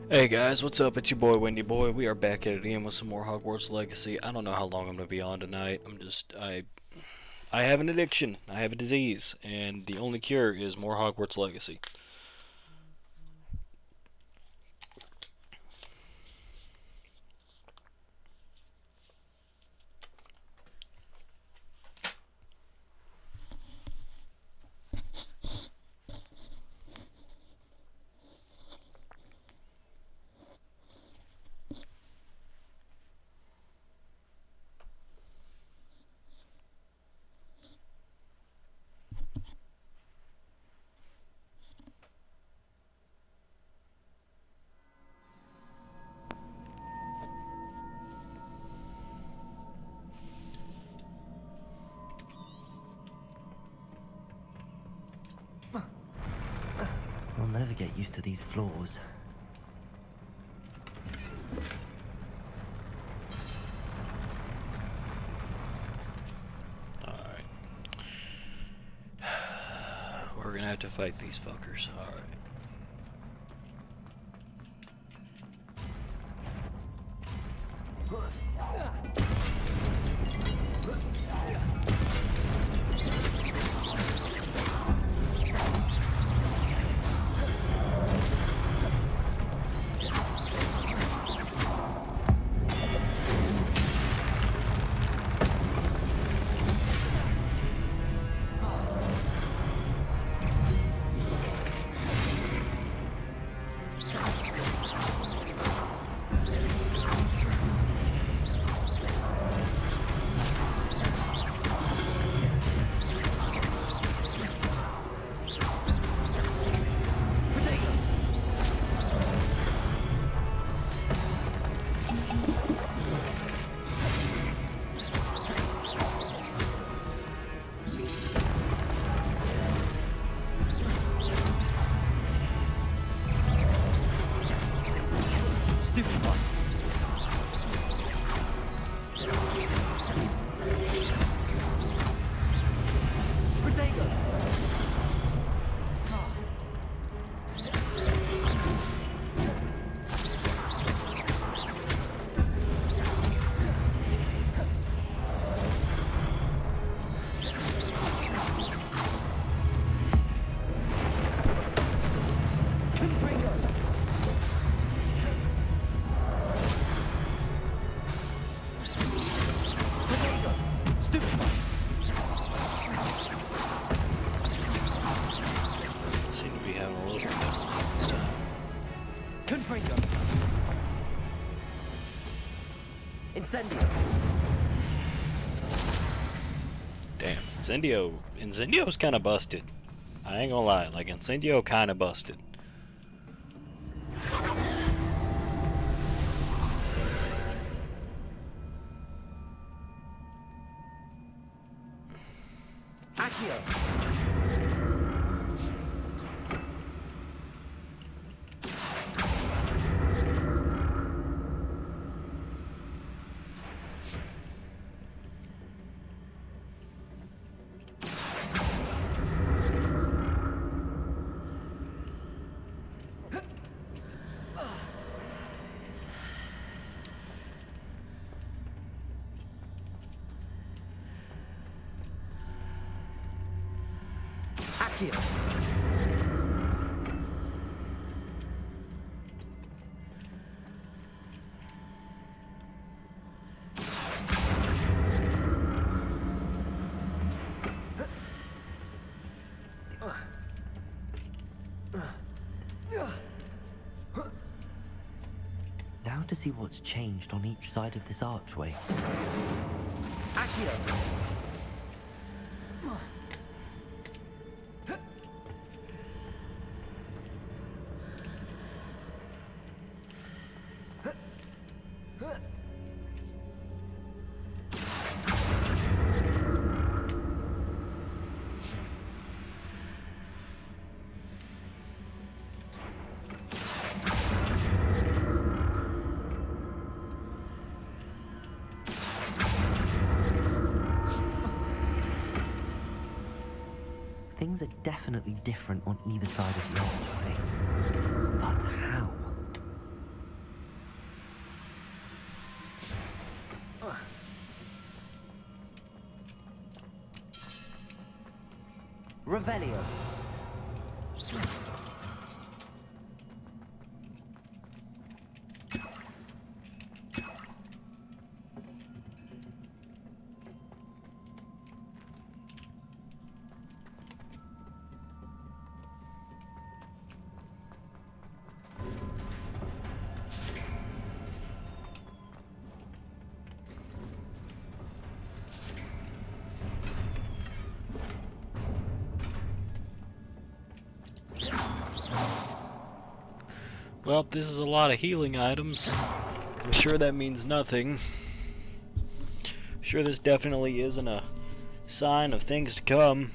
Hey guys, what's up? It's your boy Wendy Boy. We are back at it again with some more Hogwarts Legacy. I don't know how long I'm gonna be on tonight. I have an addiction. I have a disease, and the only cure is more Hogwarts Legacy. I'll never get used to these floors. Alright. We're gonna have to fight these fuckers. Alright. Stupid one. Protego! Stupid one. Seem to be having a little bit of luck this time. Confringo. Incendio. Damn, Incendio's kinda busted. I ain't gonna lie, like Incendio kinda busted. Accio. Accio. Now to see what's changed on each side of this archway. Accio. Things are definitely different on either side of the archway. But how? Revelio. Well, this is a lot of healing items. I'm sure that means nothing. I'm sure this definitely isn't a sign of things to come.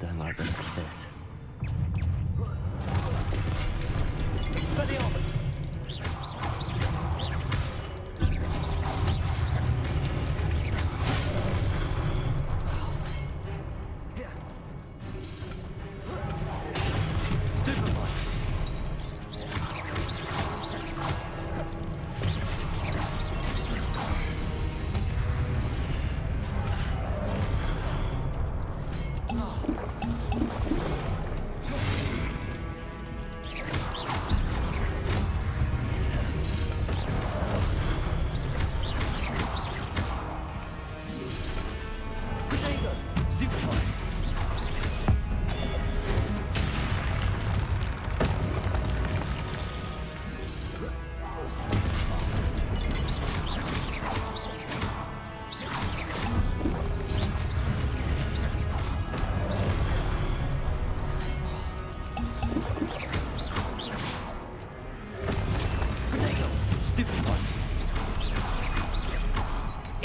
Don't like the look of this. Expelliarmus!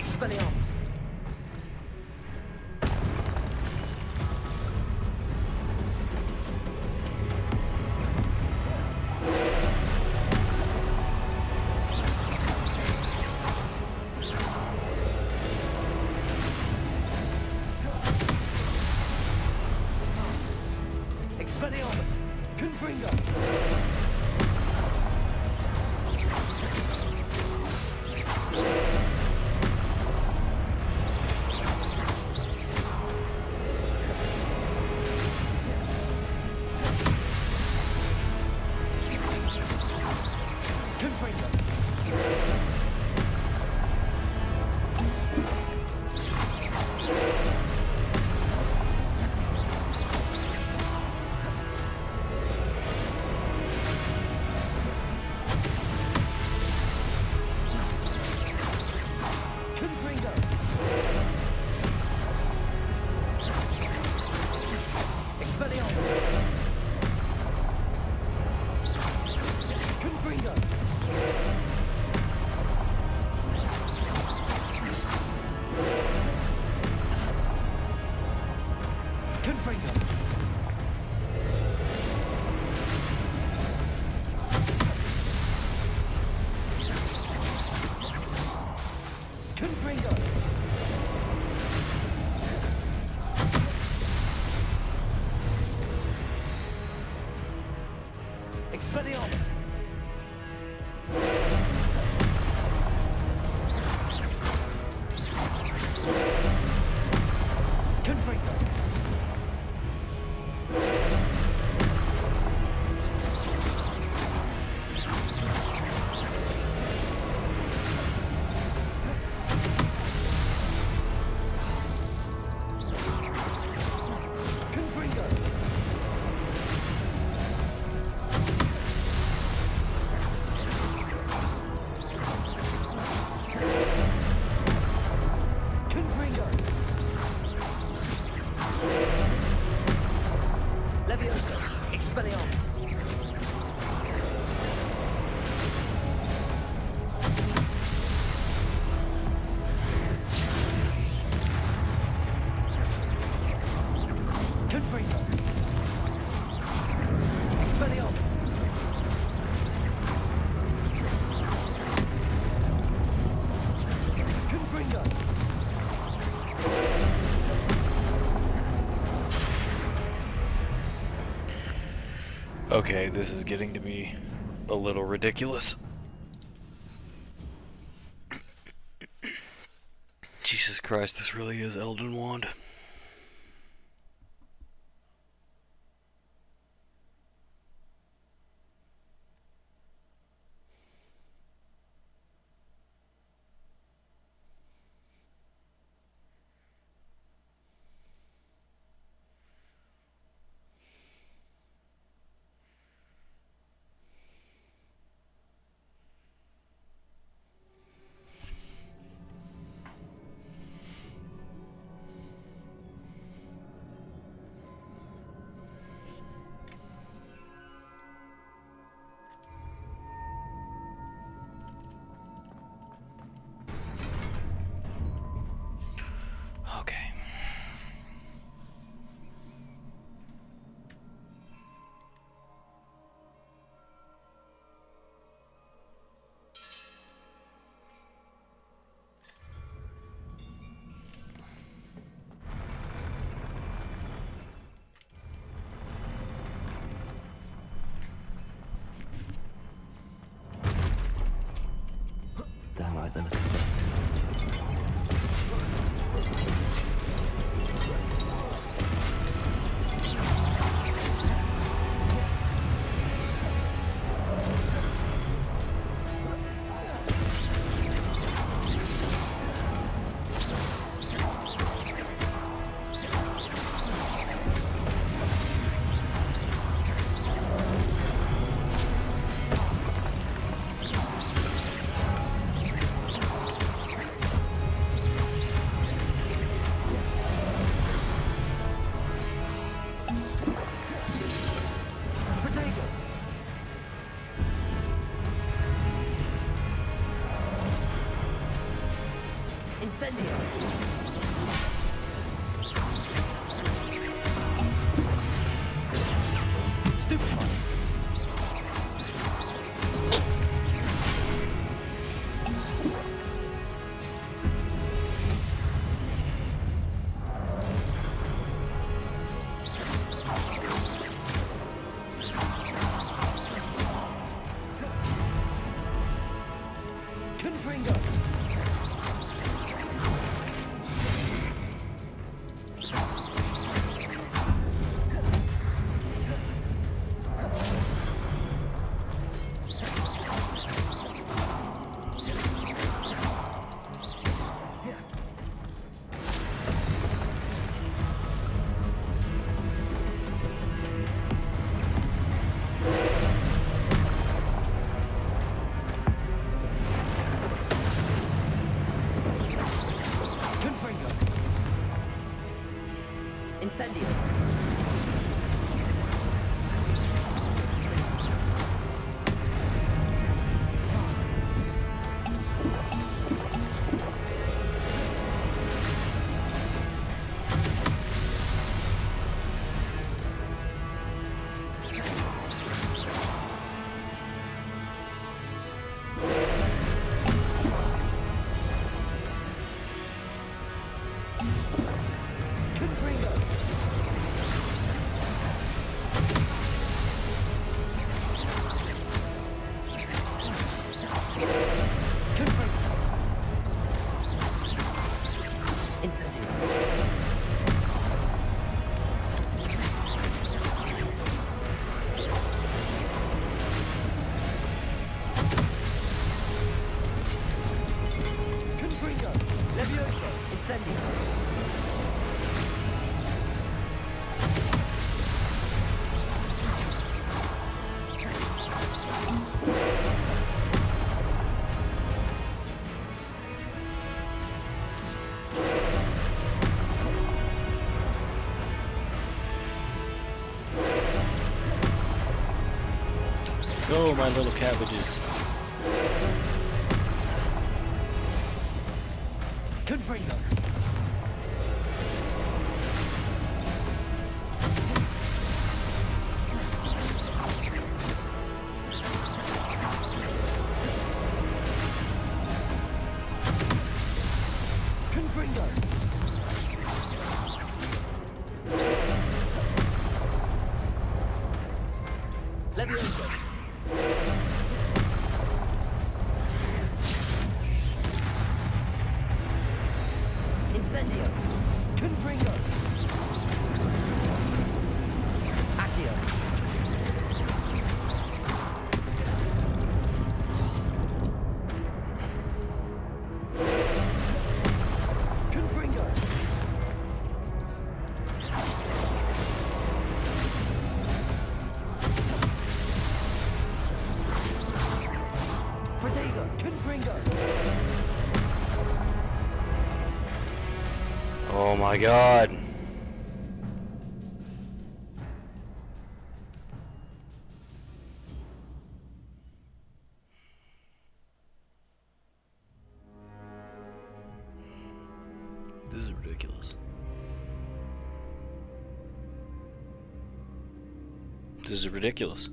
Expelliarmus! Expelliarmus! Confringo! Expelliarmus! Confringo! Confringo! Okay, this is getting to be a little ridiculous. Jesus Christ, this really is Elden Wand. Okay. Damn right, the little place. Protego! Incendio! Stoop time! Confringo! Confringo! Incendio! Confringo! Confringo! Incendio! Confringo! Levioso! Incendio! Go, my little cabbages. Confringo! Confringo! Levioso. Incendio. Confringo. Accio. Confringo. Protego. Confringo. Oh my god. This is ridiculous. This is ridiculous.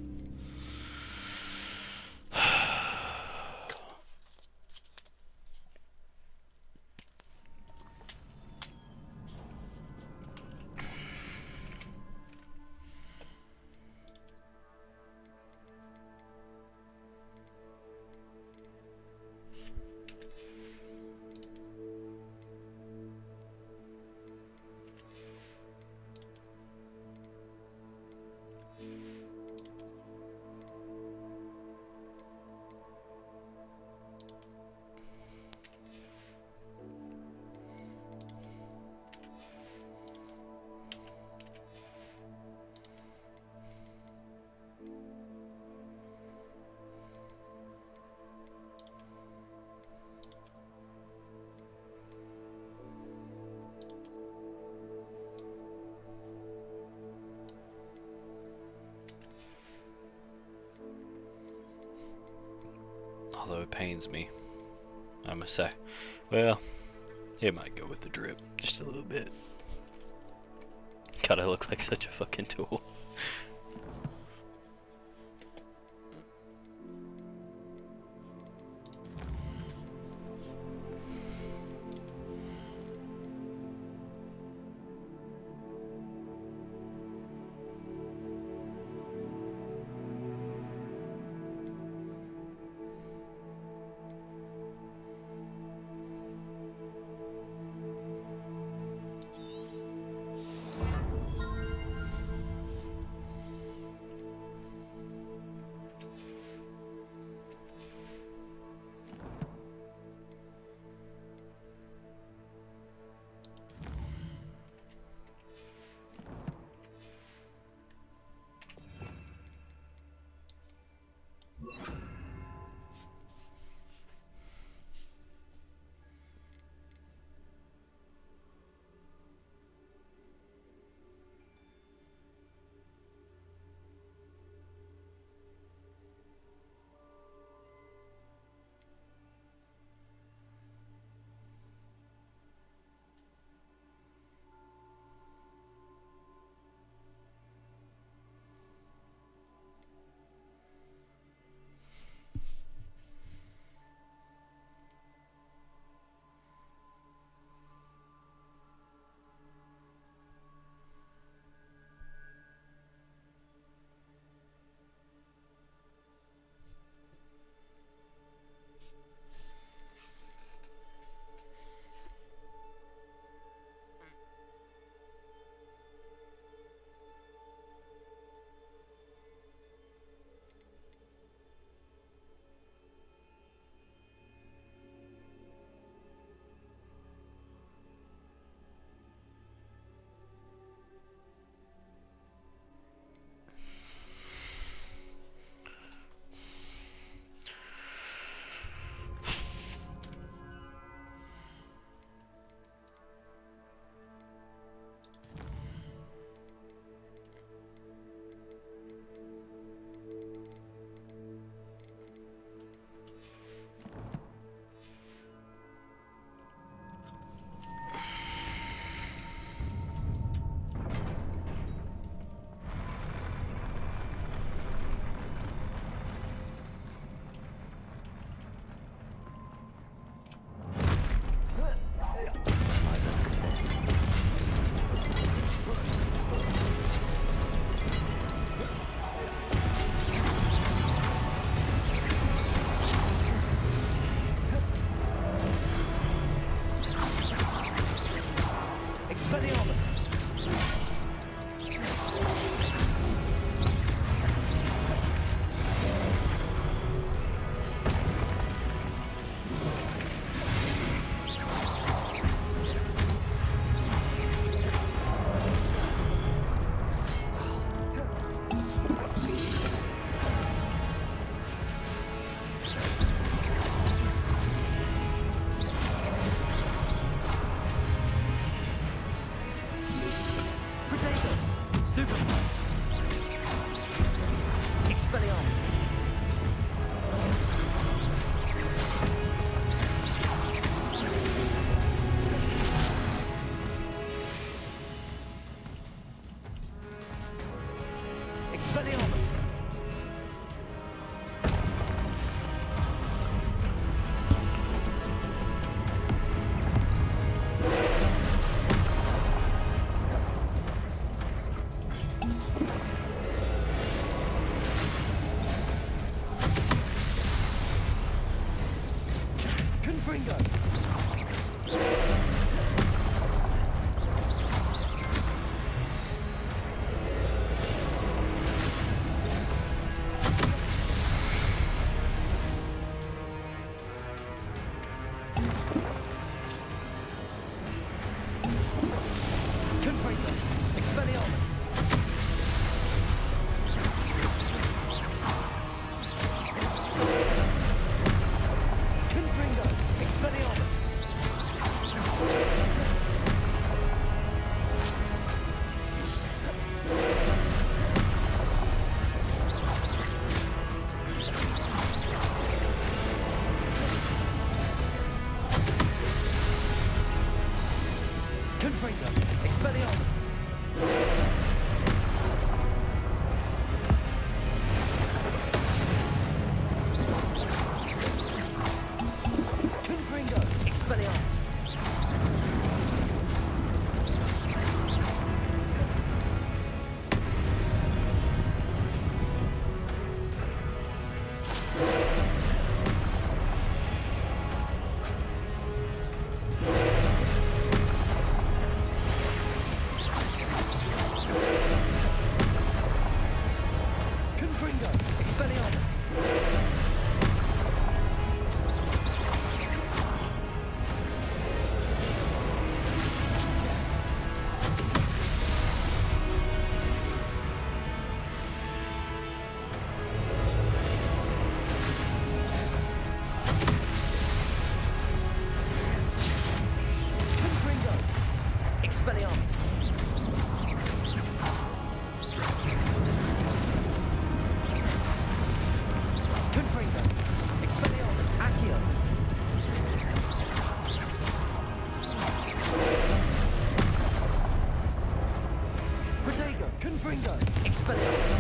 Although it pains me, I must say. Well, it might go with the drip just a little bit. God, I look like such a fucking tool. Expelliarmus! Protego! Stupefy! Expelliarmus! Expelliarmus! Confringo! Confringo! Expelliarmus! Confringo! Expelliarmus! Confringo! Expelliarmus! Confringo! Expelliarmus! Confringo! Expelliarmus! Confringo! Expelliarmus! Confringo! Expelliarmus! Accio! Protego! Confringo! Expelliarmus!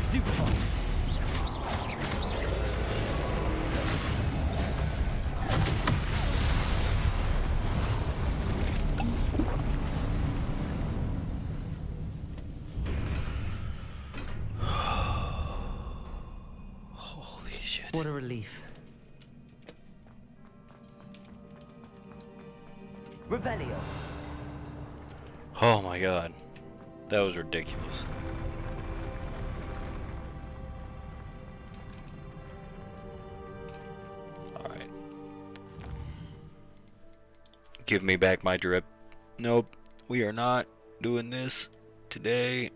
Stupefy! Holy shit. What a relief. Revelio! Oh my god. That was ridiculous. Alright. Give me back my drip. Nope. We are not doing this today.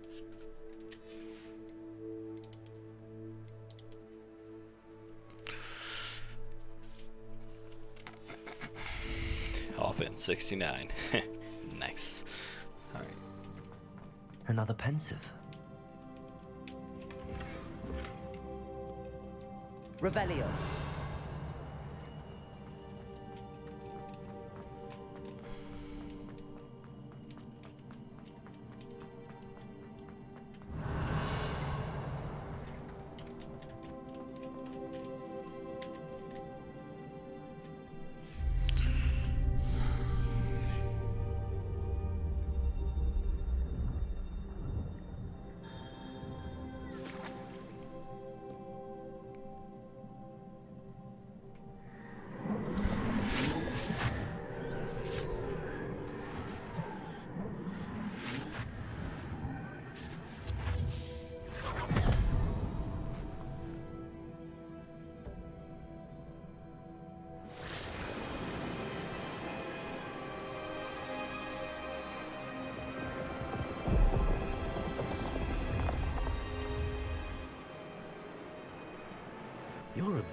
Offense 69. Nice. Alright. Another pensive. Revelio!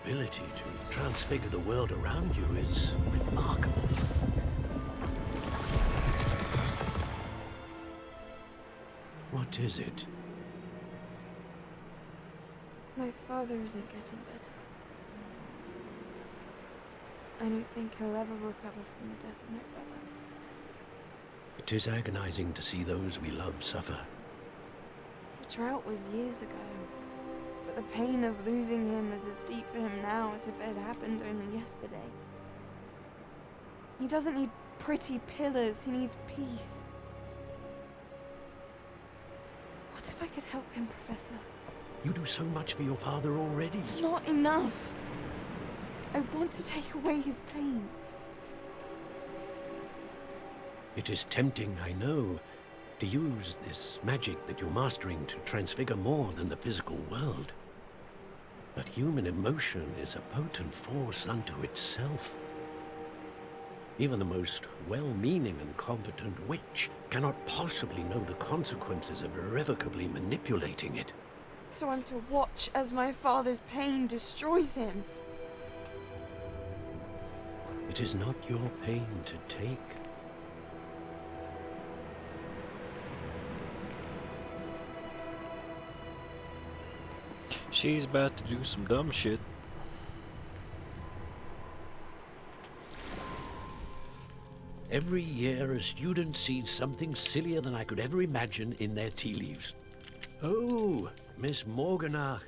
ability to transfigure the world around you is remarkable. What is it? My father isn't getting better. I don't think he'll ever recover from the death of my brother. It is agonizing to see those we love suffer. The drought was years ago, but the pain of losing him is as deep for him now as if it had happened only yesterday. He doesn't need pretty pillars, he needs peace. What if I could help him, Professor? You do so much for your father already. It's not enough. I want to take away his pain. It is tempting, I know, to use this magic that you're mastering to transfigure more than the physical world. But human emotion is a potent force unto itself. Even the most well-meaning and competent witch cannot possibly know the consequences of irrevocably manipulating it. So I'm to watch as my father's pain destroys him. It is not your pain to take. She's about to do some dumb shit. Every year, a student sees something sillier than I could ever imagine in their tea leaves. Oh, Miss Morganach,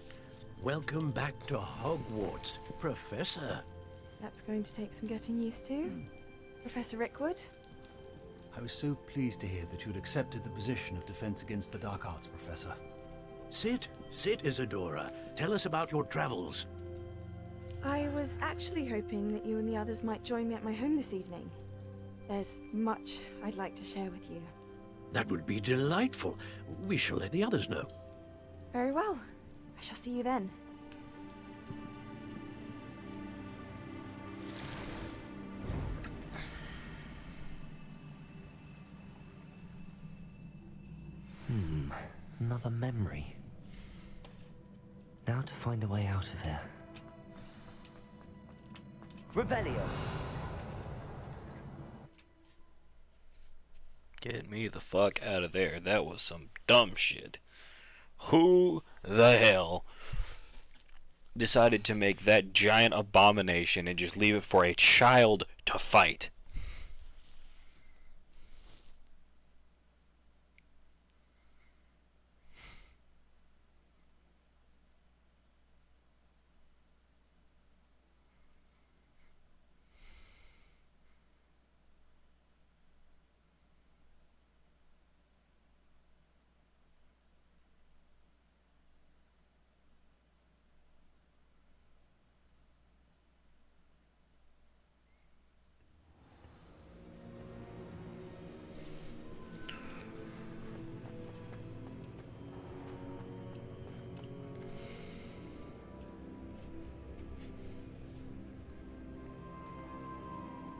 welcome back to Hogwarts, Professor. That's going to take some getting used to. Professor Rickwood? I was so pleased to hear that you'd accepted the position of Defense Against the Dark Arts, Professor. Sit, Isadora. Tell us about your travels. I was actually hoping that you and the others might join me at my home this evening. There's much I'd like to share with you. That would be delightful. We shall let the others know. Very well. I shall see you then. Another memory. Now to find a way out of here. Revelio. Get me the fuck out of there. That was some dumb shit. Who the hell decided to make that giant abomination and just leave it for a child to fight?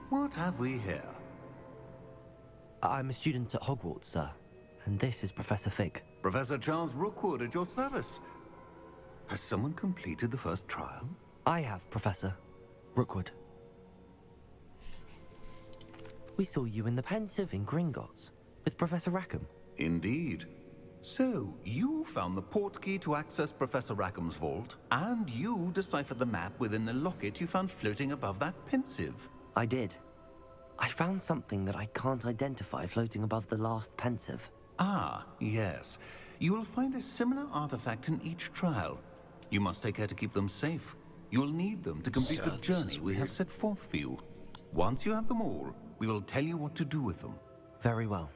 What have we here? I'm a student at Hogwarts, sir. And this is Professor Fig. Professor Charles Rookwood at your service. Has someone completed the first trial? I have, Professor Rookwood. We saw you in the Pensive in Gringotts with Professor Rackham. Indeed. So, you found the portkey to access Professor Rackham's vault, and you deciphered the map within the locket you found floating above that Pensive. I did. I found something that I can't identify floating above the last Pensive. Ah, yes. You will find a similar artifact in each trial. You must take care to keep them safe. You'll need them to complete the God, this is journey we have weird. set forth for you. Once you have them all, we will tell you what to do with them. Very well.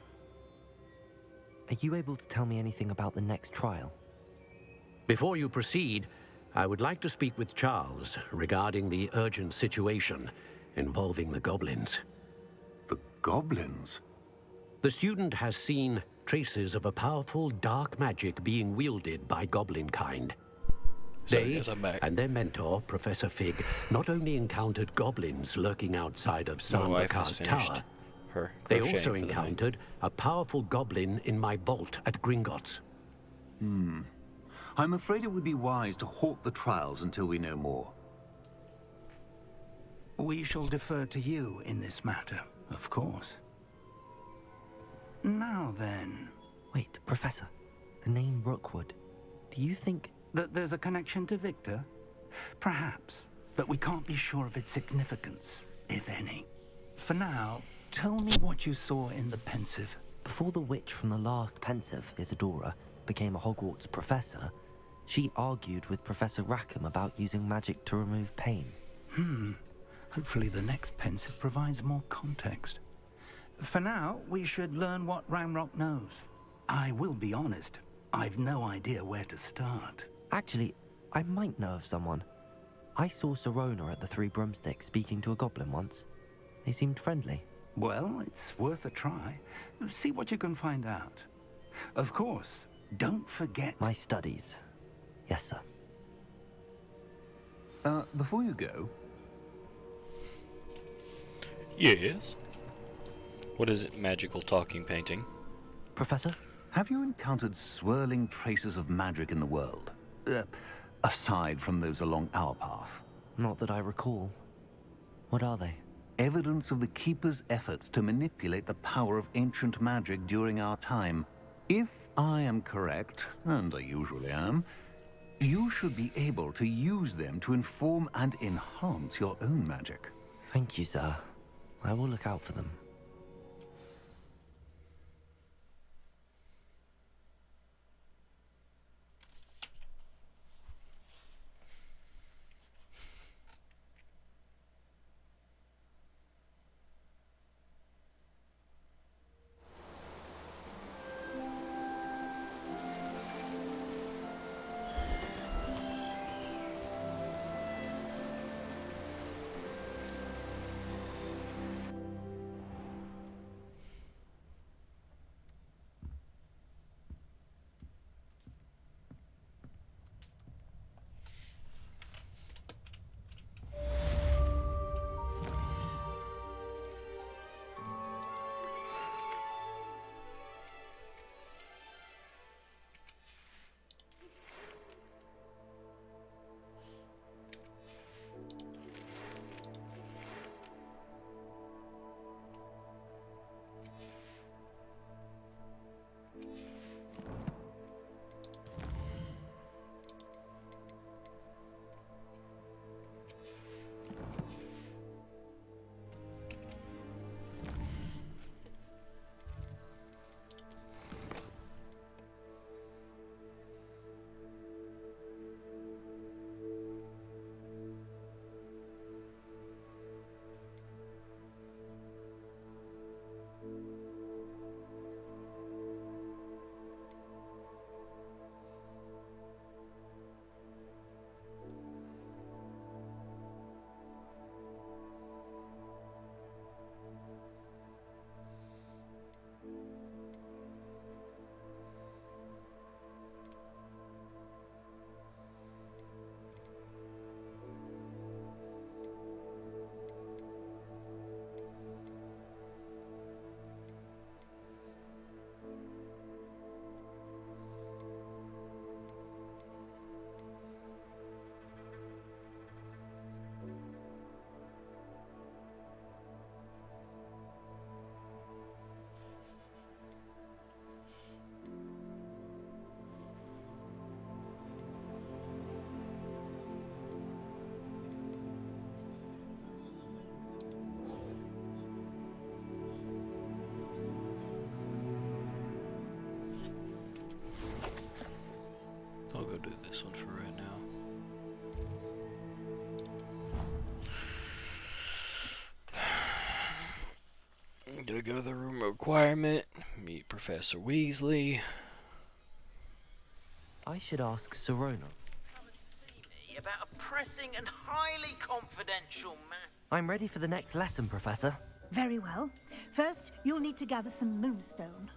Are you able to tell me anything about the next trial? Before you proceed, I would like to speak with Charles regarding the urgent situation involving the goblins. The goblins? The student has seen traces of a powerful dark magic being wielded by goblin kind. They yes, I'm back. and their mentor, Professor Fig, not only encountered goblins lurking outside of My wife has Sandbakar's finished tower, her they crocheting also for the night. encountered a powerful goblin in my vault at Gringotts. I'm afraid it would be wise to halt the trials until we know more. We shall defer to you in this matter, of course. Now then... Wait, Professor. The name Rookwood. Do you think... That there's a connection to Victor? Perhaps, but we can't be sure of its significance, if any. For now, tell me what you saw in the pensive. Before the witch from the last pensive, Isadora, became a Hogwarts professor, she argued with Professor Rackham about using magic to remove pain. Hopefully the next pensive provides more context. For now, we should learn what Ramrock knows. I will be honest, I've no idea where to start. Actually, I might know of someone. I saw Sirona at the Three Broomsticks speaking to a goblin once. They seemed friendly. Well, it's worth a try. See what you can find out. Of course, don't forget... My studies. Yes, sir. Before you go... Yes? What is it, magical talking painting? Professor? Have you encountered swirling traces of magic in the world? Aside from those along our path. Not that I recall. What are they? Evidence of the Keeper's efforts to manipulate the power of ancient magic during our time. If I am correct, and I usually am, you should be able to use them to inform and enhance your own magic. Thank you, sir. I will look out for them. I'll go do this one for right now. I'm gonna go to the room requirement, meet Professor Weasley. I should ask Sirona. Come and see me about a pressing and highly confidential matter. I'm ready for the next lesson, Professor. Very well. First, you'll need to gather some moonstone.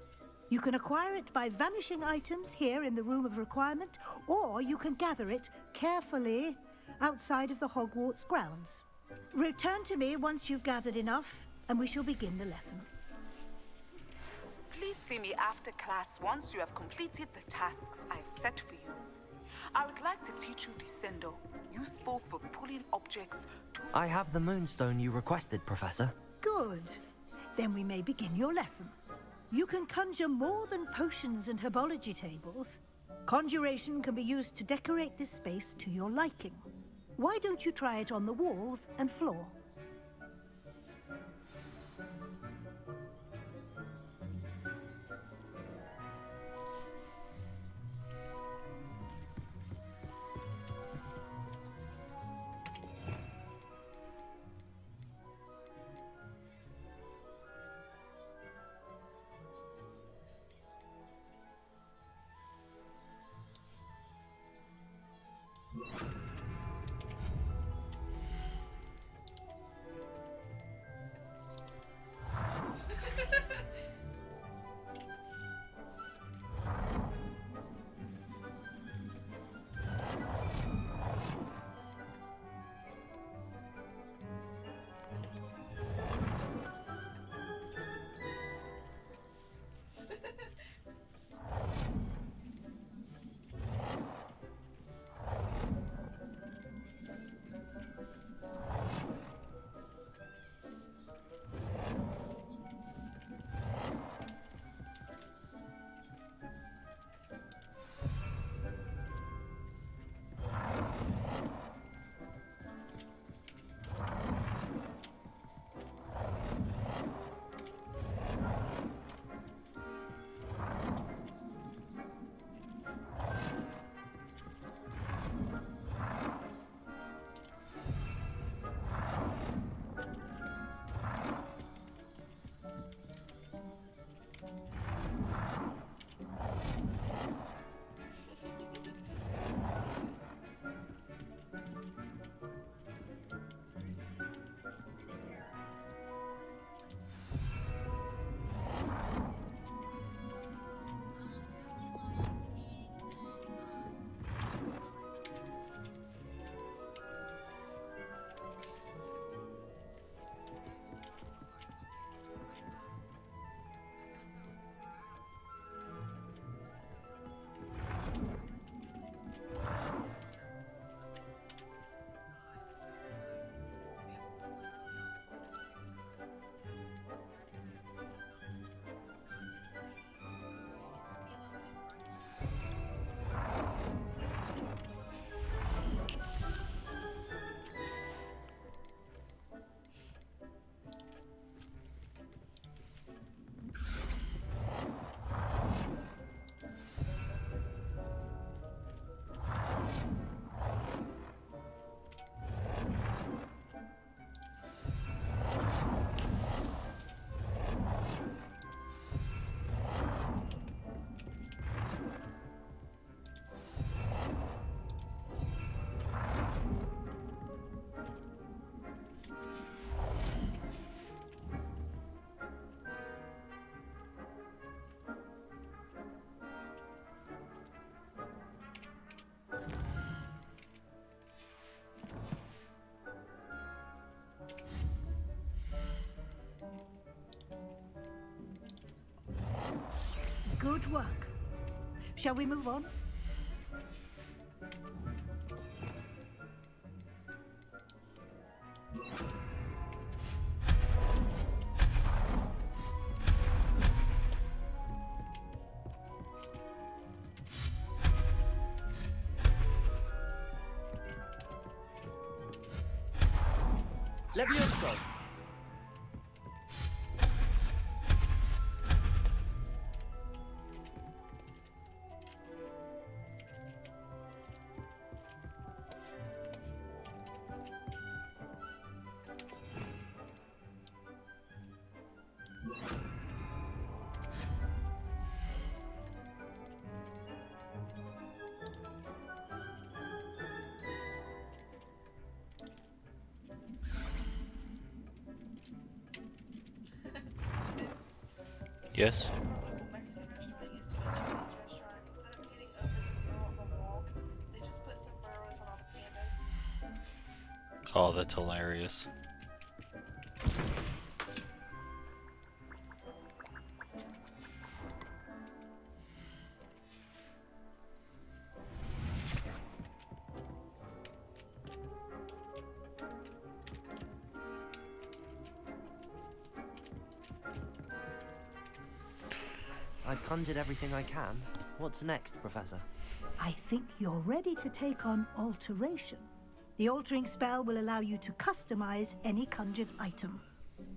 You can acquire it by vanishing items here in the Room of Requirement, or you can gather it carefully outside of the Hogwarts grounds. Return to me once you've gathered enough, and we shall begin the lesson. Please see me after class once you have completed the tasks I've set for you. I would like to teach you Descendo, useful for pulling objects to... I have the moonstone you requested, Professor. Good. Then we may begin your lesson. You can conjure more than potions and herbology tables. Conjuration can be used to decorate this space to your liking. Why don't you try it on the walls and floor? Good work. Shall we move on? Levioso! Yes? Local Mexican restaurant used to be a Chinese restaurant. Instead of getting open the grill on the wall, they just put some burrows on all the pandas. Oh, that's hilarious. I've conjured everything I can. What's next, Professor? I think you're ready to take on alteration. The altering spell will allow you to customize any conjured item.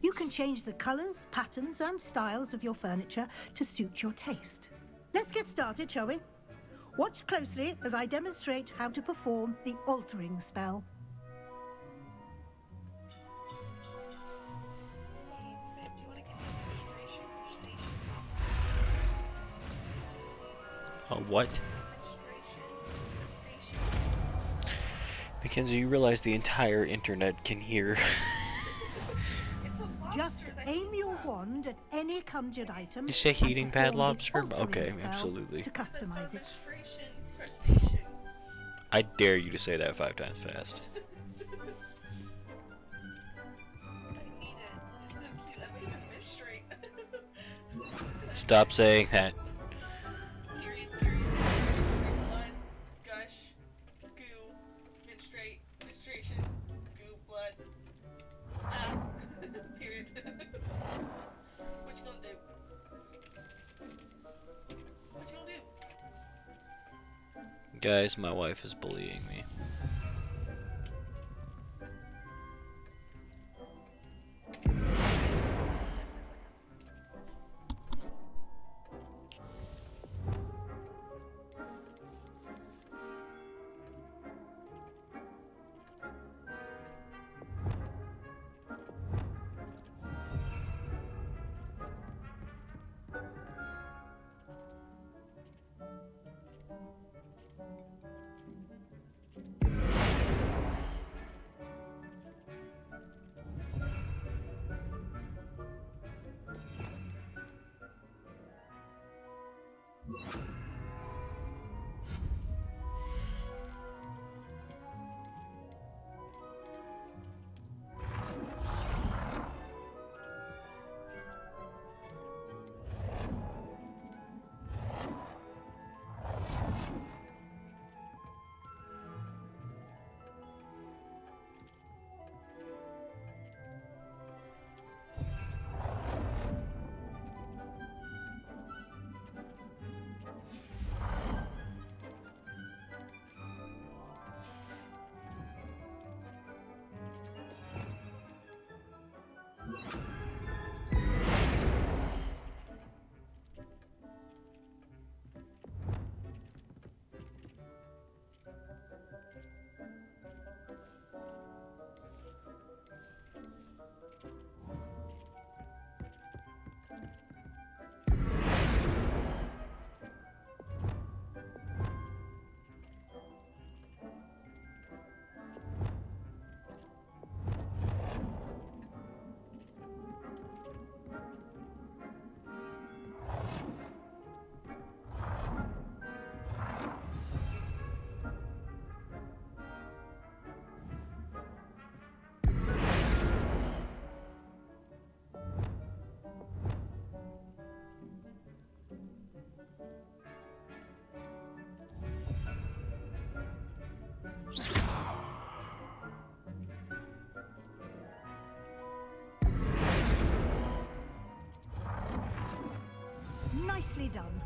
You can change the colors, patterns, and styles of your furniture to suit your taste. Let's get started, shall we? Watch closely as I demonstrate how to perform the altering spell. What? Mackenzie, you realize the entire internet can hear. Just aim your wand at any conjured item. You say heating pad and perform the lobster? altering Okay, spell absolutely. To customize it. I dare you to say that 5 times fast. Stop saying that. Period, blood, gush, goo, menstruate, menstruation, goo, blood. Ah, period. What you gonna do? What you gonna do? Guys, my wife is bullying me. Nicely done.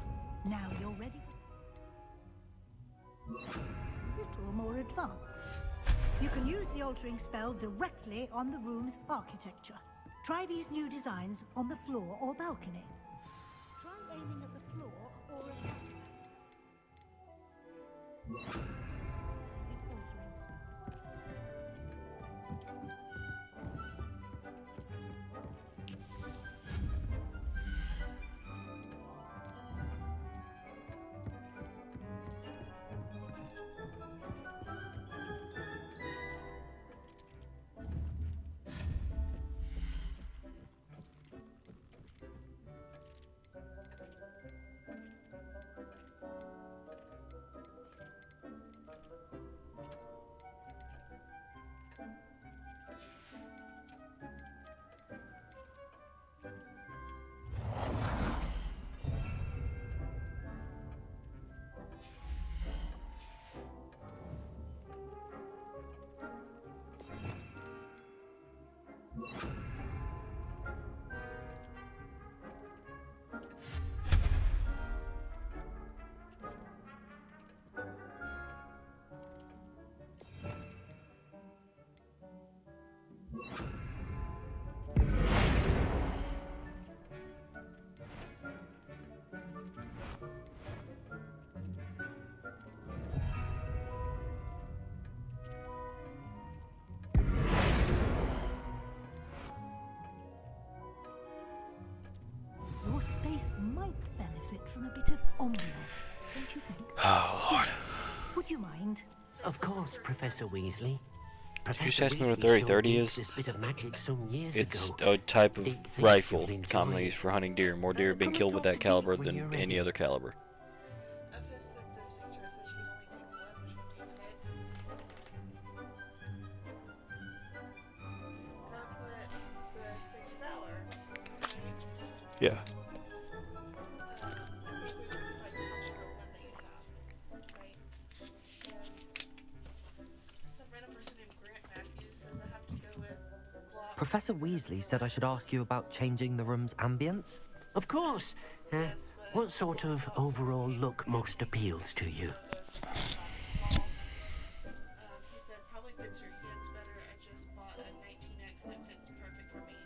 Now you're ready. Little more advanced. You can use the altering spell directly on the room's architecture. Try these new designs on the floor or balcony. Try aiming at the floor or at the altering spell. space might benefit from a bit of ambiance, don't you think? Oh, Lord. Would you mind? Of course, Professor Weasley. Did you just ask me what a 30-30 is? This bit of magic some years It's ago. a type of Dick thinks rifle you'll enjoy commonly it. used for hunting deer. More deer have been Come and killed with talk that to caliber Dick when than you're any ready. other caliber. I've just sent this picture. It says you can only take one. Which one do you pick? And I'll put the six seller. Yeah. I think we would find the one that you have, right? Some random person named Grant Matthews says I have to go with Glock. Professor Weasley said I should ask you about changing the room's ambience. Of course. What sort of overall look most appeals to you? He said probably fits your hands better. I just bought a 19X and it fits perfect for me.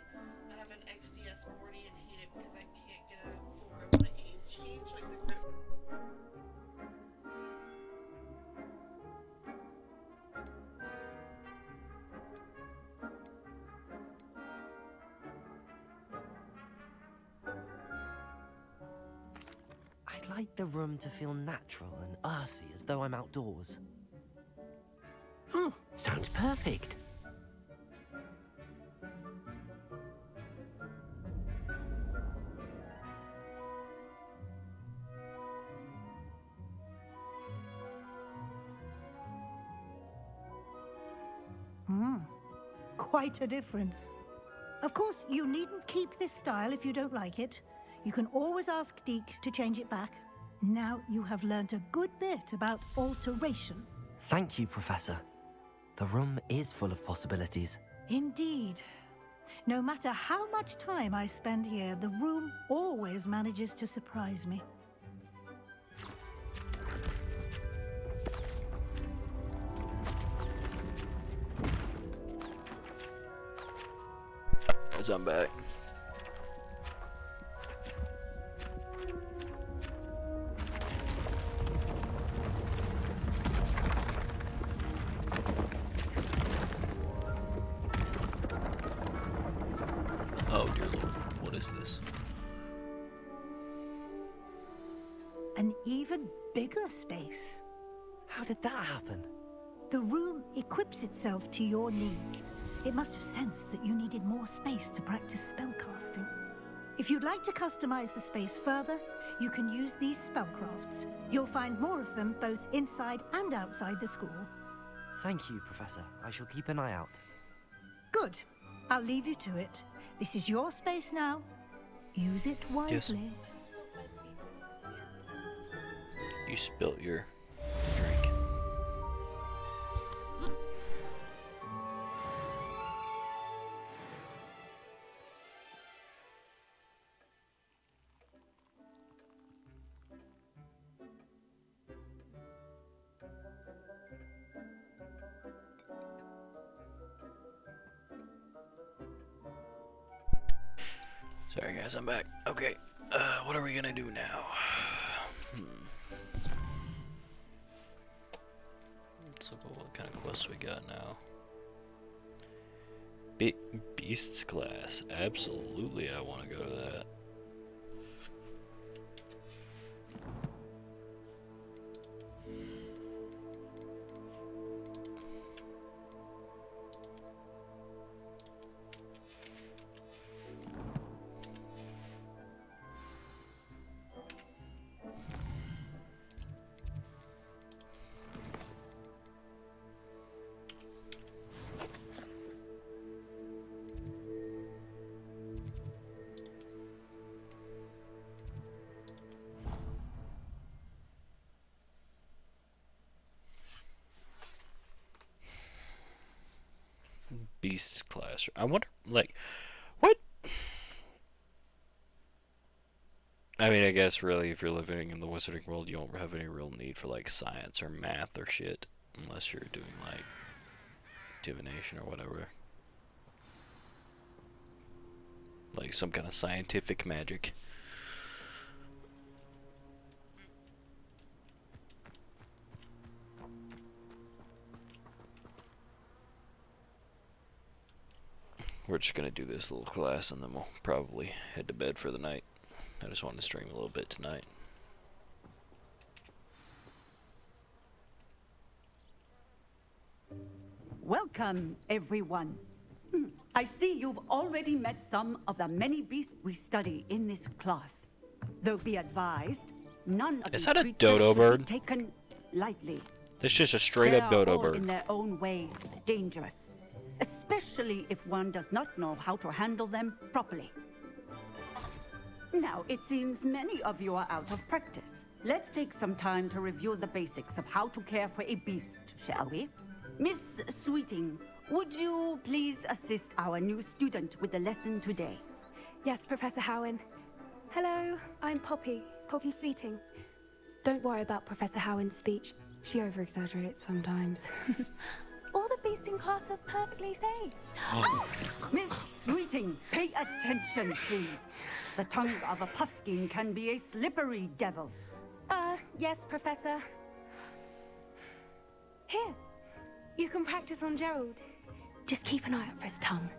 I have an XDS 40 and hate it because I can't get a full grip on it. Change like the grip. I'd like the room to feel natural and earthy, as though I'm outdoors. Oh, sounds perfect. Quite a difference. Of course, you needn't keep this style if you don't like it. You can always ask Deke to change it back. Now you have learnt a good bit about alteration. Thank you, Professor. The room is full of possibilities. Indeed. No matter how much time I spend here, the room always manages to surprise me. As I'm back. Oh dear Lord, what is this? An even bigger space. How did that happen? The room equips itself to your needs. It must have sensed that you needed more space to practice spellcasting. If you'd like to customize the space further, you can use these spellcrafts. You'll find more of them both inside and outside the school. Thank you, Professor. I shall keep an eye out. Good. I'll leave you to it. This is your space now. Use it wisely. You spilt your drink. Sorry guys, I'm back. Okay, what are we gonna do now? Let's look at what kind of quests we got now. Beasts class. Absolutely, I want to go to that. Beasts class. I wonder, like, what? I mean, I guess really, if you're living in the wizarding world, you don't have any real need for like science or math or shit, unless you're doing like divination or whatever, like some kind of scientific magic. We're just gonna do this little class and then we'll probably head to bed for the night. I just wanted to stream a little bit tonight. Welcome, everyone. I see you've already met some of the many beasts we study in this class. Though be advised, none of Is these that a creatures dodo should be bird? taken lightly. That's just a straight They up are dodo all bird. in their own way dangerous, especially if one does not know how to handle them properly. Now, it seems many of you are out of practice. Let's take some time to review the basics of how to care for a beast, shall we? Miss Sweeting, would you please assist our new student with the lesson today? Yes, Professor Howen. Hello, I'm Poppy Sweeting. Don't worry about Professor Howen's speech. She over-exaggerates sometimes. All the beasts in class are perfectly safe. Oh! Miss Sweeting, pay attention, please. The tongue of a puffskein can be a slippery devil. Yes, Professor. Here, you can practice on Gerald. Just keep an eye out for his tongue.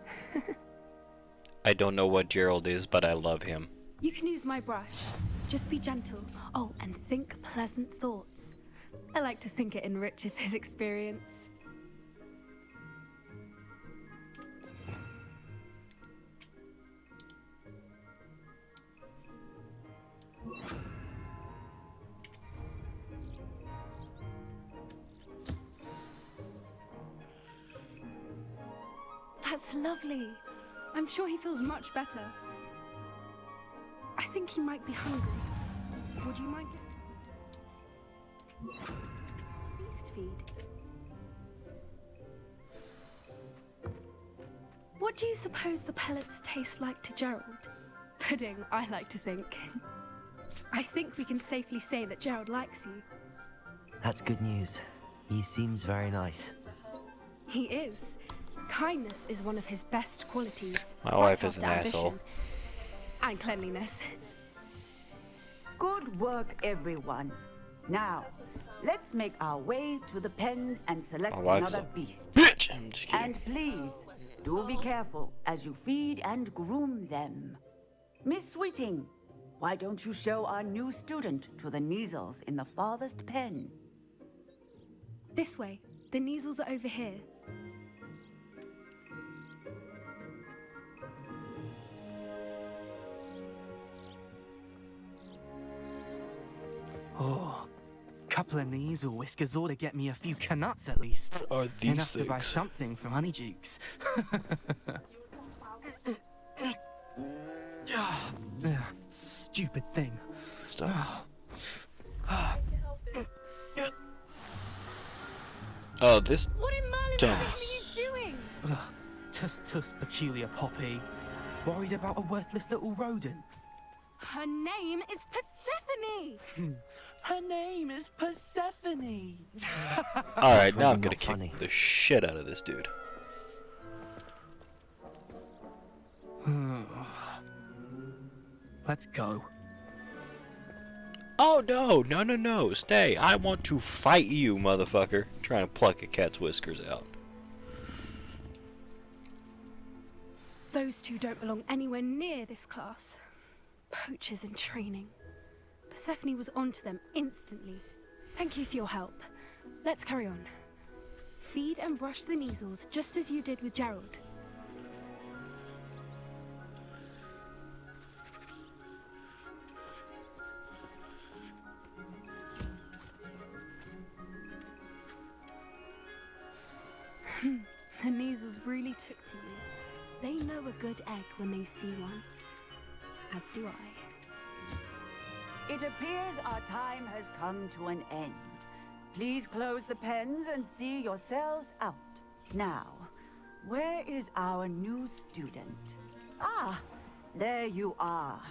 I don't know what Gerald is, but I love him. You can use my brush. Just be gentle. Oh, and think pleasant thoughts. I like to think it enriches his experience. That's lovely. I'm sure he feels much better. I think he might be hungry. Would you mind? Beast feed. What do you suppose the pellets taste like to Gerald? Pudding, I like to think. I think we can safely say that Gerald likes you. That's good news. He seems very nice. He is. Kindness is one of his best qualities. My right wife is an after asshole. ambition. And cleanliness. Good work, everyone. Now, let's make our way to the pens and select My wife's another a beast. bitch. I'm just kidding. And please, do be careful as you feed and groom them. Miss Sweeting, why don't you show our new student to the Neasels in the farthest pen? This way. The Neasels are over here. Oh, couple of Neasel whiskers ought to get me a few canuts at least. What are these Enough to buy things? something from Honeydukes. Stupid thing. Stop. Oh, this What in Merlin's dumbass. name are you doing? Tuss, peculiar Poppy. Worried about a worthless little rodent. Her name is Persephone! Her name is Persephone! Alright, now I'm really gonna not kick funny. the shit out of this dude. Let's go. Oh no, stay. I want to fight you, motherfucker. Trying to pluck a cat's whiskers out. Those two don't belong anywhere near this class. Poachers in training. Persephone was onto them instantly. Thank you for your help. Let's carry on. Feed and brush the Neasels just as you did with Gerald. The Neasels really took to you. They know a good egg when they see one. As do I. It appears our time has come to an end. Please close the pens and see yourselves out. Now, where is our new student? Ah, there you are.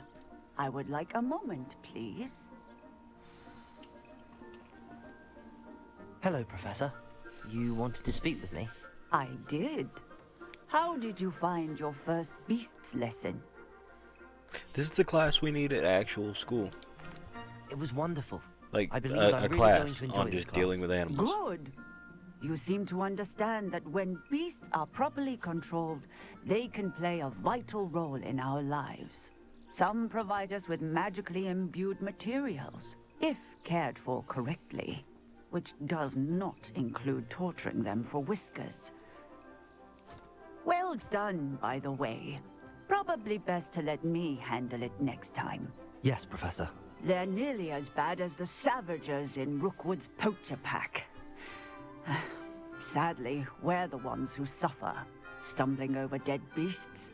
I would like a moment, please. Hello, Professor. You wanted to speak with me? I did. How did you find your first beasts lesson? This is the class we need at actual school. It was wonderful. Like I believe a I'm really class going to enjoy on this just dealing class. with animals. Good. You seem to understand that when beasts are properly controlled, they can play a vital role in our lives. Some provide us with magically imbued materials, if cared for correctly, which does not include torturing them for whiskers. Well done, by the way. Probably best to let me handle it next time. Yes, Professor. They're nearly as bad as the Savagers in Rookwood's poacher pack. Sadly, we're the ones who suffer, stumbling over dead beasts.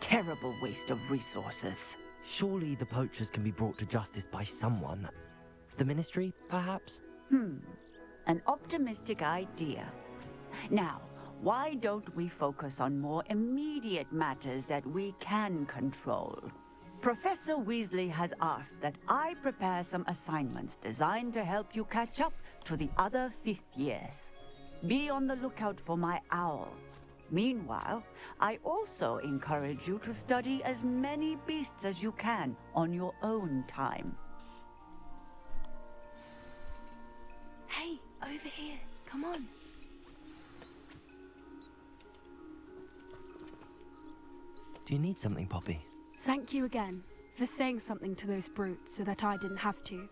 Terrible waste of resources. Surely the poachers can be brought to justice by someone. The Ministry, perhaps? An optimistic idea. Now, why don't we focus on more immediate matters that we can control? Professor Weasley has asked that I prepare some assignments designed to help you catch up to the other 5th years. Be on the lookout for my owl. Meanwhile, I also encourage you to study as many beasts as you can on your own time. Hey, over here. Come on. Do you need something, Poppy? Thank you again for saying something to those brutes so that I didn't have to.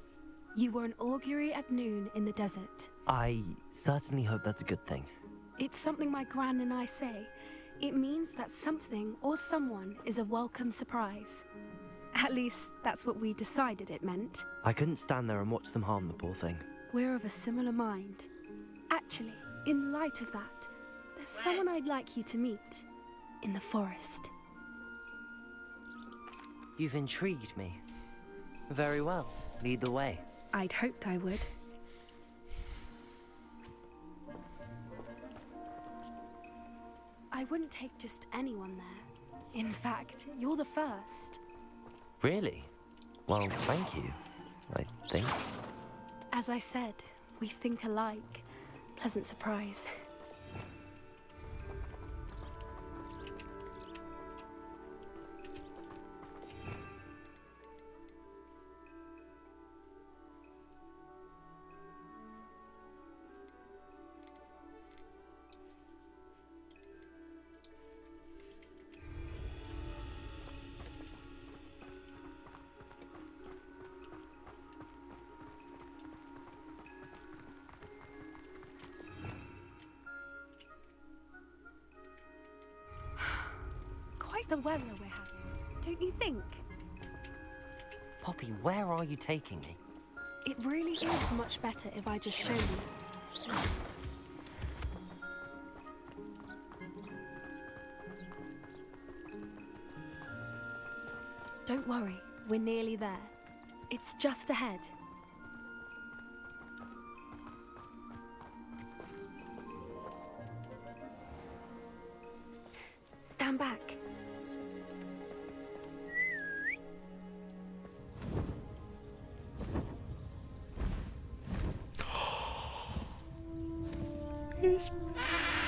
You were an augury at noon in the desert. I certainly hope that's a good thing. It's something my gran and I say. It means that something or someone is a welcome surprise. At least, that's what we decided it meant. I couldn't stand there and watch them harm the poor thing. We're of a similar mind. Actually, in light of that, there's someone I'd like you to meet. In the forest. You've intrigued me. Very well. Lead the way. I'd hoped I would. I wouldn't take just anyone there. In fact, you're the first. Really? Well, thank you, I think. As I said, we think alike. Pleasant surprise. The weather we're having, don't you think? Poppy, where are you taking me? It really is much better if I just show you. Don't worry, we're nearly there. It's just ahead. Stand back.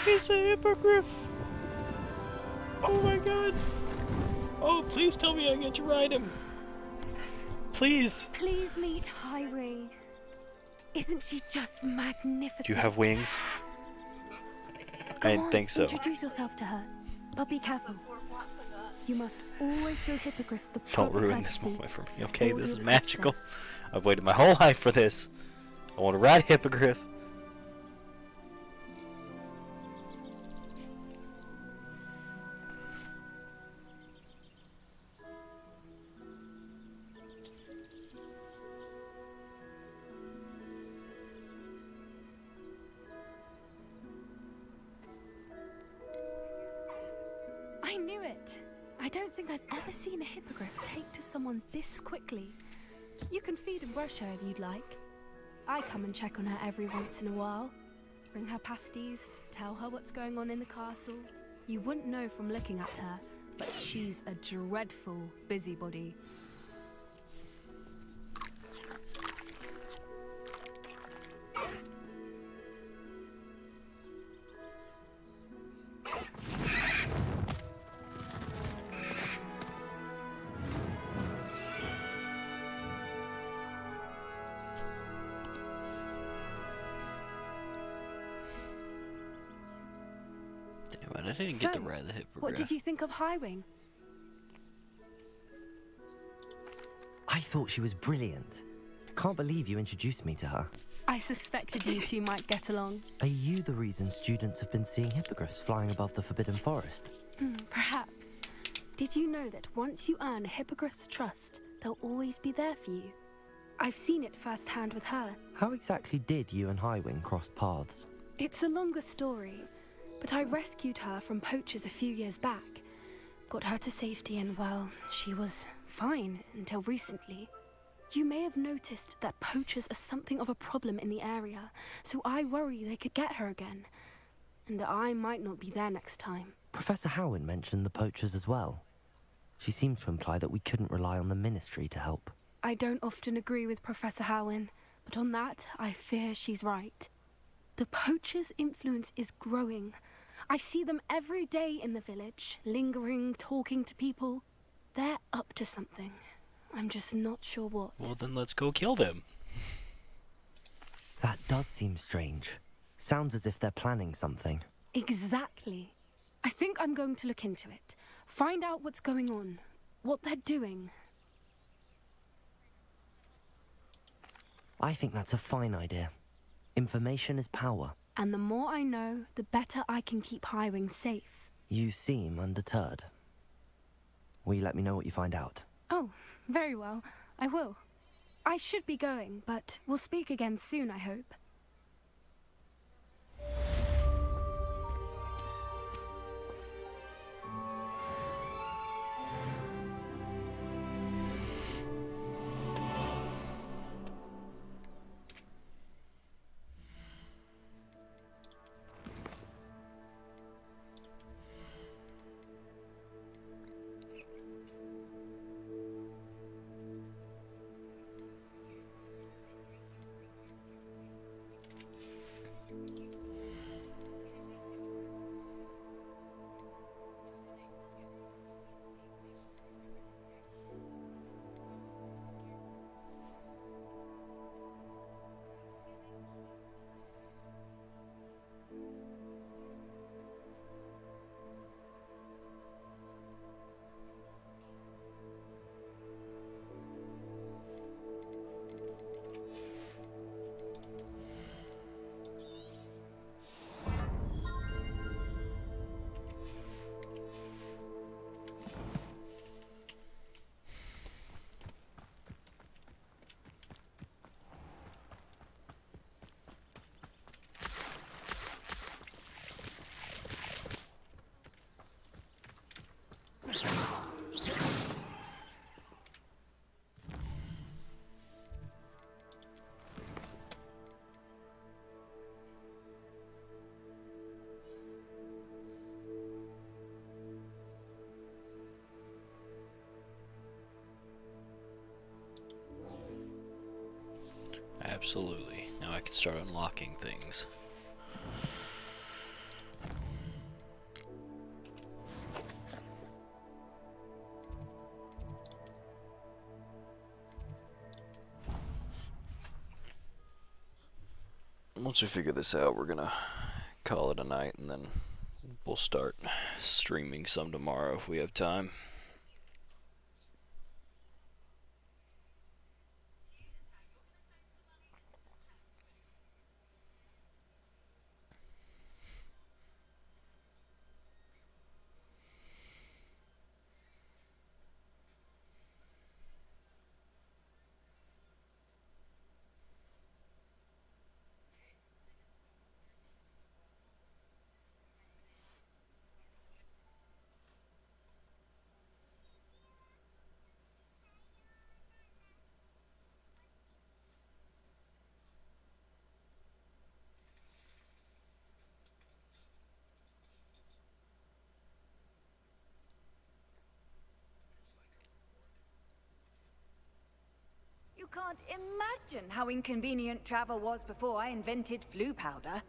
He's a hippogriff. Oh my god. Oh, please tell me I get to ride him. Please. Please meet Highwing. Isn't she just magnificent? Do you have wings? Come I on, think so. Introduce yourself to her, but be careful. You must always show hippogriffs the Don't proper ruin this courtesy moment for me. Okay, before this you is approach magical. them. I've waited my whole life for this. I want to ride a hippogriff. I knew it. I don't think I've ever seen a hippogriff take to someone this quickly. You can feed and brush her if you'd like. I come and check on her every once in a while. Bring her pasties, tell her what's going on in the castle. You wouldn't know from looking at her, but she's a dreadful busybody. Damn it, I didn't get to ride the hippogriff. What did you think of Highwing? I thought she was brilliant. Can't believe you introduced me to her. I suspected you two might get along. Are you the reason students have been seeing hippogriffs flying above the Forbidden Forest? Perhaps. Did you know that once you earn a hippogriff's trust, they'll always be there for you? I've seen it firsthand with her. How exactly did you and Highwing cross paths? It's a longer story, but I rescued her from poachers a few years back. Got her to safety and, well, she was fine until recently. You may have noticed that poachers are something of a problem in the area, so I worry they could get her again. And I might not be there next time. Professor Howin mentioned the poachers as well. She seemed to imply that we couldn't rely on the Ministry to help. I don't often agree with Professor Howin, but on that, I fear she's right. The poachers' influence is growing. I see them every day in the village, lingering, talking to people. They're up to something. I'm just not sure what. Well, then let's go kill them. That does seem strange. Sounds as if they're planning something. Exactly. I think I'm going to look into it. Find out what's going on. What they're doing. I think that's a fine idea. Information is power. And the more I know, the better I can keep Highwing safe. You seem undeterred. Will you let me know what you find out? Oh, very well. I will. I should be going, but we'll speak again soon, I hope. Absolutely. Now I can start unlocking things. Once we figure this out, we're gonna call it a night, and then we'll start streaming some tomorrow if we have time. You can't imagine how inconvenient travel was before I invented flu powder.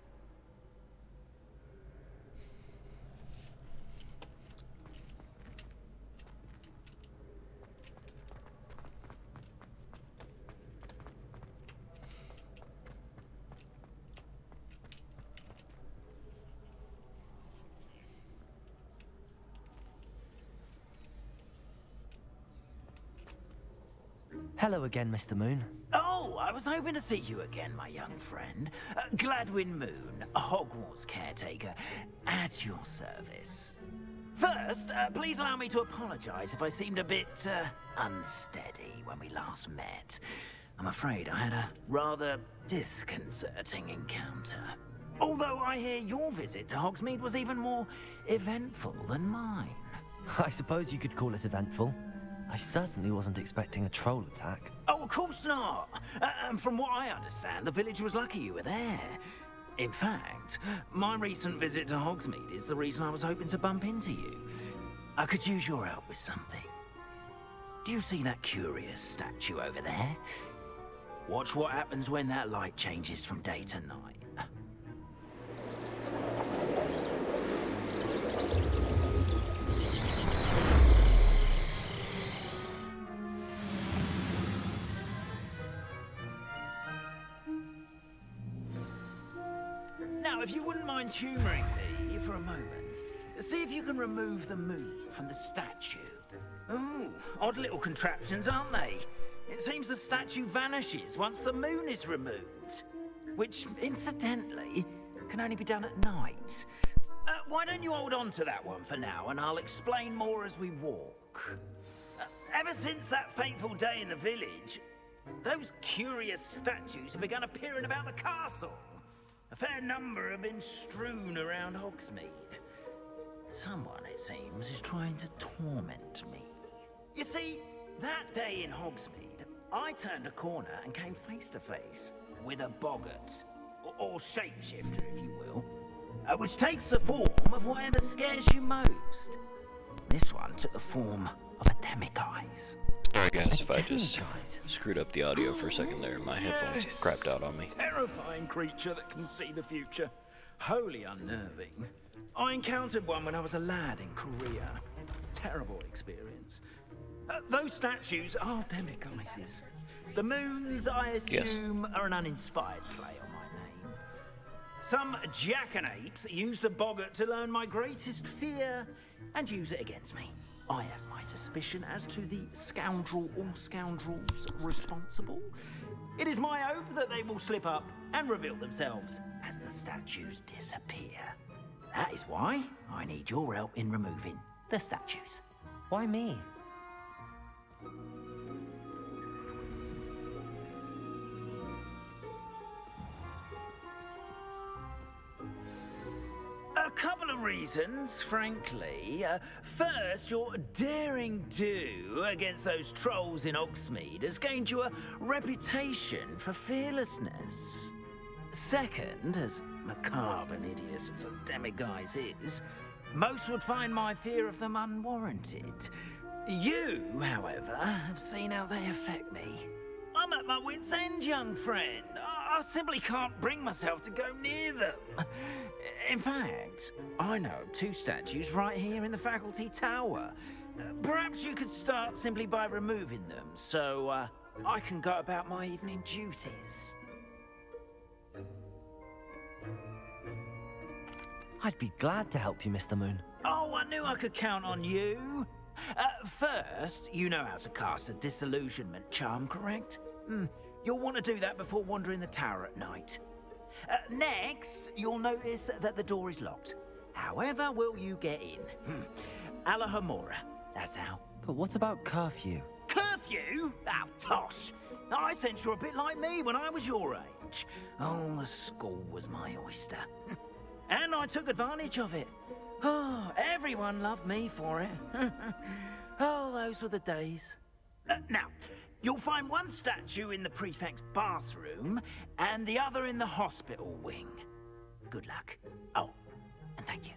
Hello again, Mr. Moon. Oh, I was hoping to see you again, my young friend. Gladwin Moon, Hogwarts caretaker, at your service. First, please allow me to apologize if I seemed a bit unsteady when we last met. I'm afraid I had a rather disconcerting encounter. Although I hear your visit to Hogsmeade was even more eventful than mine. I suppose you could call it eventful. I certainly wasn't expecting a troll attack. Oh, of course not. And from what I understand, the village was lucky you were there. In fact, my recent visit to Hogsmeade is the reason I was hoping to bump into you. I could use your help with something. Do you see that curious statue over there? Watch what happens when that light changes from day to night. Now, if you wouldn't mind humouring me for a moment, see if you can remove the moon from the statue. Ooh, odd little contraptions, aren't they? It seems the statue vanishes once the moon is removed. Which, incidentally, can only be done at night. Why don't you hold on to that one for now, and I'll explain more as we walk. Ever since that fateful day in the village, those curious statues have begun appearing about the castle. A fair number have been strewn around Hogsmeade. Someone, it seems, is trying to torment me. You see, that day in Hogsmeade, I turned a corner and came face to face with a boggart, or shapeshifter, if you will, which takes the form of whatever scares you most. This one took the form of a demiguise. Sorry guys, if I just screwed up the audio for a second there, my headphones crapped out on me. Terrifying creature that can see the future. Wholly unnerving. I encountered one when I was a lad in Korea. Terrible experience. Those statues are demiguises. The moons, I assume, are an uninspired play on my name. Some jackanapes used a boggart to learn my greatest fear and use it against me. I have my suspicion as to the scoundrel or scoundrels responsible. It is my hope that they will slip up and reveal themselves as the statues disappear. That is why I need your help in removing the statues. Why me? A couple of reasons, frankly. First, your daring do against those trolls in Hogsmeade has gained you a reputation for fearlessness. Second, as macabre and hideous as a demiguise is, most would find my fear of them unwarranted. You, however, have seen how they affect me. I'm at my wit's end, young friend. I simply can't bring myself to go near them. In fact, I know of two statues right here in the faculty tower. Perhaps you could start simply by removing them, so I can go about my evening duties. I'd be glad to help you, Mr. Moon. Oh, I knew I could count on you. First, you know how to cast a disillusionment charm, correct? You'll want to do that before wandering the tower at night. Next, you'll notice that the door is locked. However will you get in? Alahomora, that's how. But what about curfew? Curfew? Oh, tosh. I sense you're a bit like me when I was your age. Oh, the school was my oyster. And I took advantage of it. Oh, everyone loved me for it. Oh, those were the days. Now, you'll find one statue in the prefect's bathroom and the other in the hospital wing. Good luck. Oh, and thank you.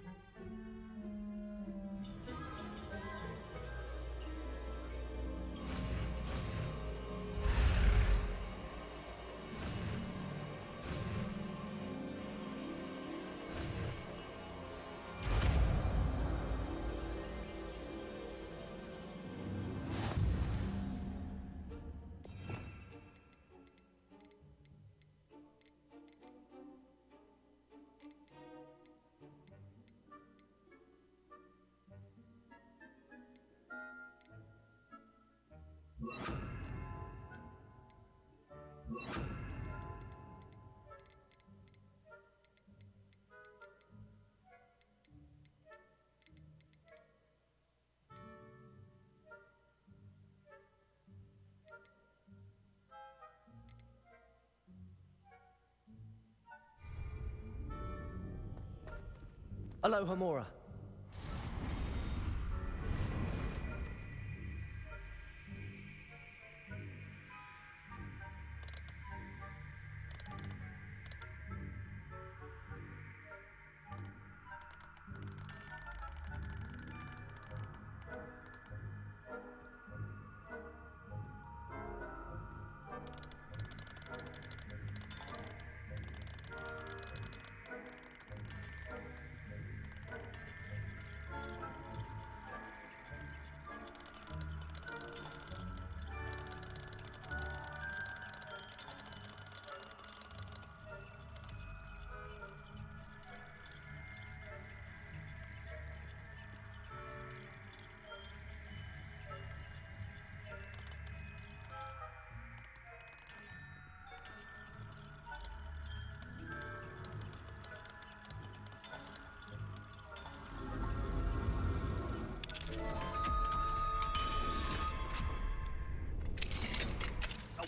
Aloha Mora.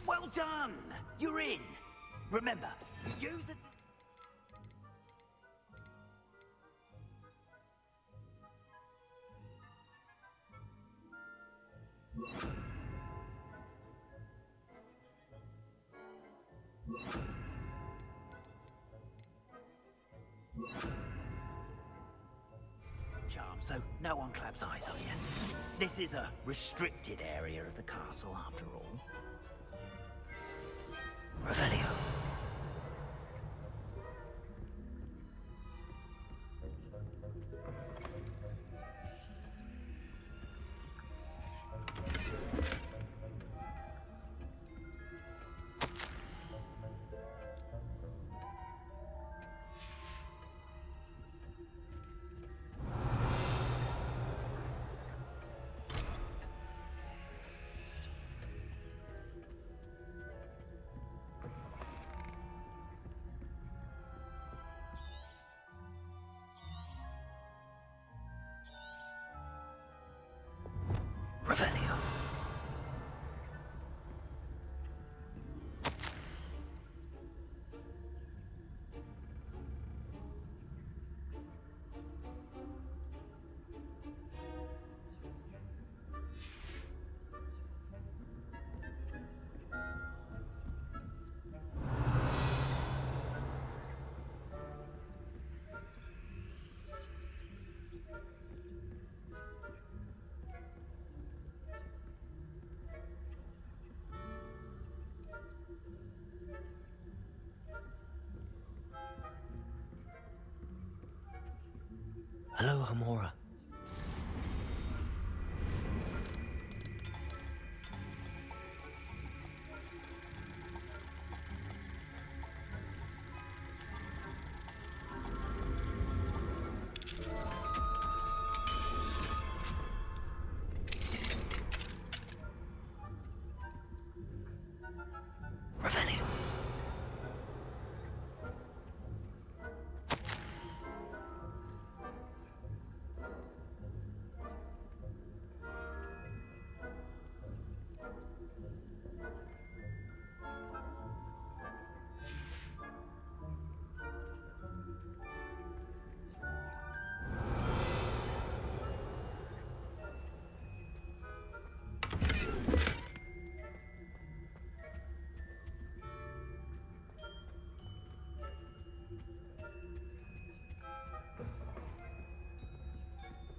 Well done! You're in. Remember, use it. Charm, so no one claps eyes on you. This is a restricted area of the castle, after all. Revelio. Revelio. Aloha Mora. Revelio.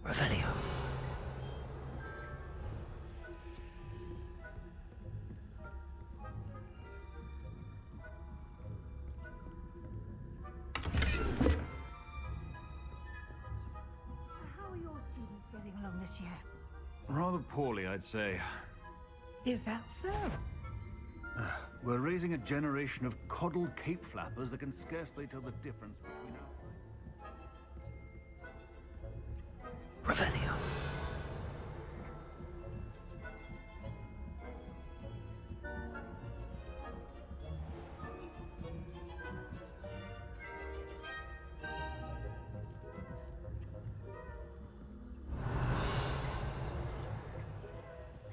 Revelio. How are your students getting along this year? Rather poorly, I'd say. Is that so? We're raising a generation of coddled cape flappers that can scarcely tell the difference between us. Revelio.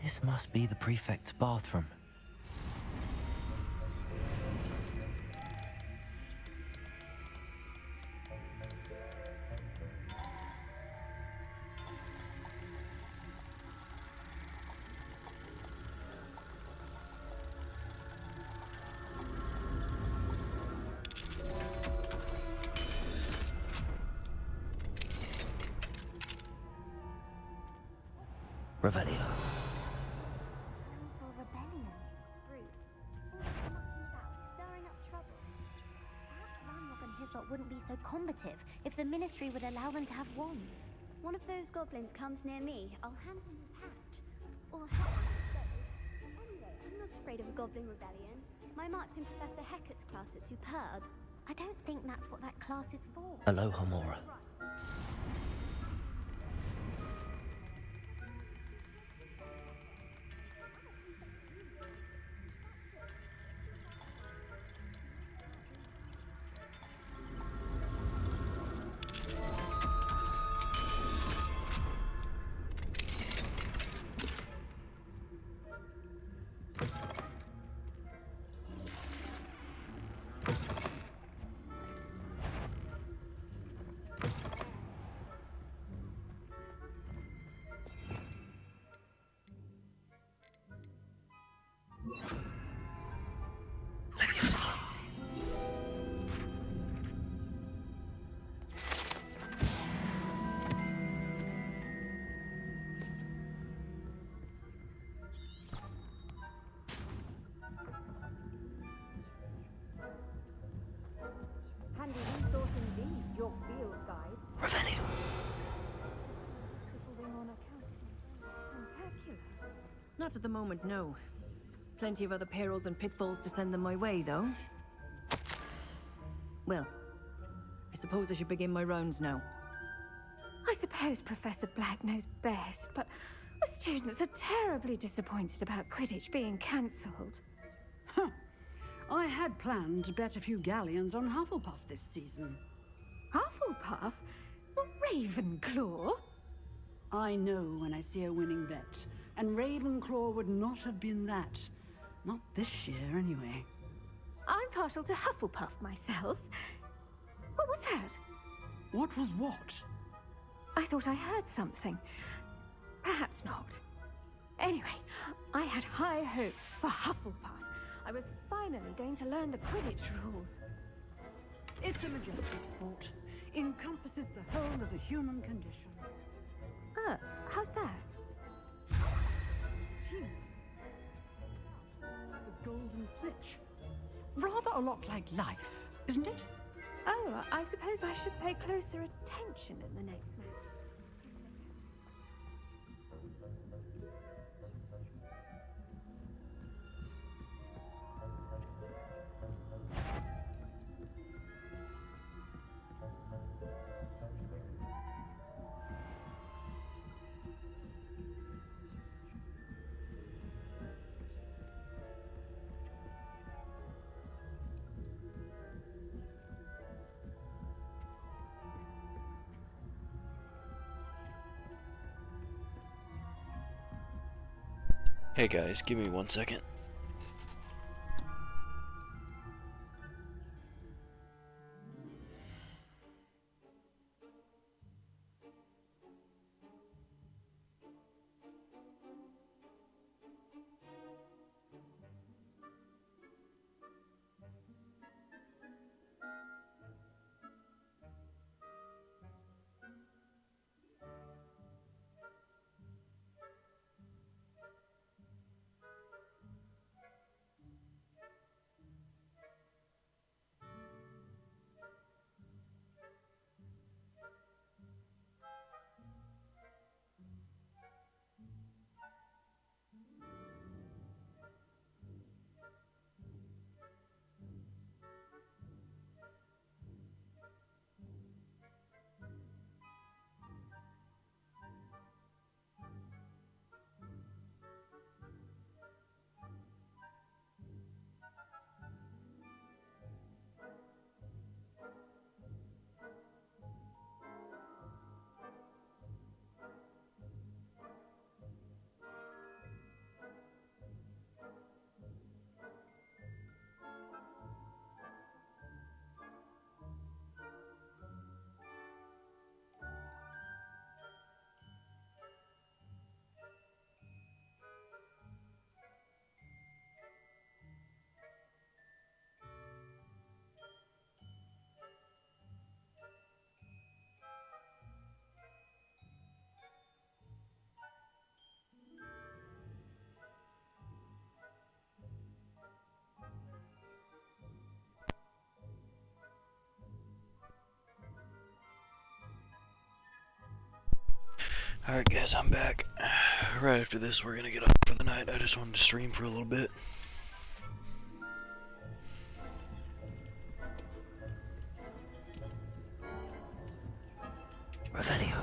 This must be the prefect's bathroom. Revelio. For rebellion. Rude. All this mucking about, stirring up trouble. Perhaps Ranrock and his lot wouldn't be so combative if the Ministry would allow them to have wands. One of those goblins comes near me, I'll hand him his hat. Or help him go. Anyway, I'm not afraid of a goblin rebellion. My marks in Professor Hecat's class are superb. I don't think that's what that class is for. Aloha Mora. Handy resource indeed, your field guide. Revelio. Not at the moment, no. Plenty of other perils and pitfalls to send them my way, though. Well, I suppose I should begin my rounds now. I suppose Professor Black knows best, but the students are terribly disappointed about Quidditch being cancelled. Huh. I had planned to bet a few galleons on Hufflepuff this season. Hufflepuff? Not Ravenclaw? I know when I see a winning bet, and Ravenclaw would not have been that. Not this year, anyway. I'm partial to Hufflepuff myself. What was that? What was what? I thought I heard something. Perhaps not. Anyway, I had high hopes for Hufflepuff. I was finally going to learn the Quidditch rules. It's a majestic sport. Encompasses the whole of the human condition. How's that? Phew. The golden snitch. Rather a lot like life, isn't it? Oh, I suppose I should pay closer attention in the next match. Hey guys, give me 1 second. Alright guys, I'm back. Right after this, we're gonna get off for the night. I just wanted to stream for a little bit. Revelio.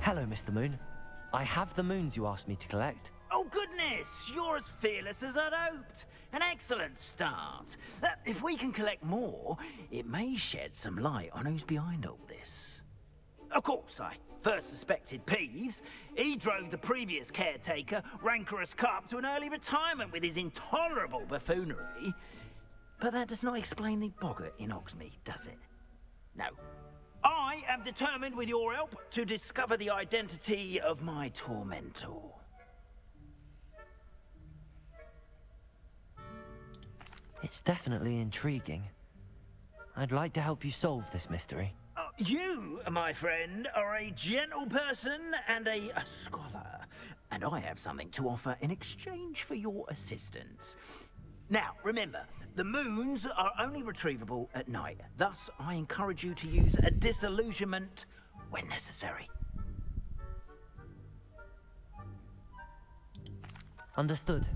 Hello, Mr. Moon. I have the moons you asked me to collect. Oh, goodness! You're as fearless as I'd hoped. An excellent start. If we can collect more, it may shed some light on who's behind all this. Of course, I first suspected Peeves. He drove the previous caretaker, Rancorous Carp, to an early retirement with his intolerable buffoonery. But that does not explain the boggart in Hogsmeade, does it? No. I am determined, with your help, to discover the identity of my tormentor. It's definitely intriguing. I'd like to help you solve this mystery. You, my friend, are a gentle person and a scholar, and I have something to offer in exchange for your assistance. Now, remember, the moons are only retrievable at night. Thus, I encourage you to use a disillusionment when necessary. Understood.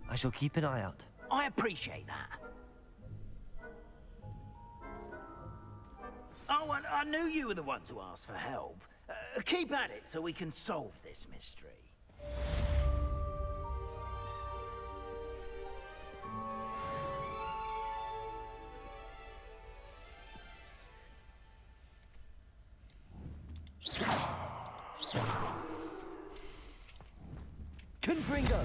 I shall keep an eye out. I appreciate that. Oh, and I knew you were the one to ask for help. Keep at it so we can solve this mystery. Confringo!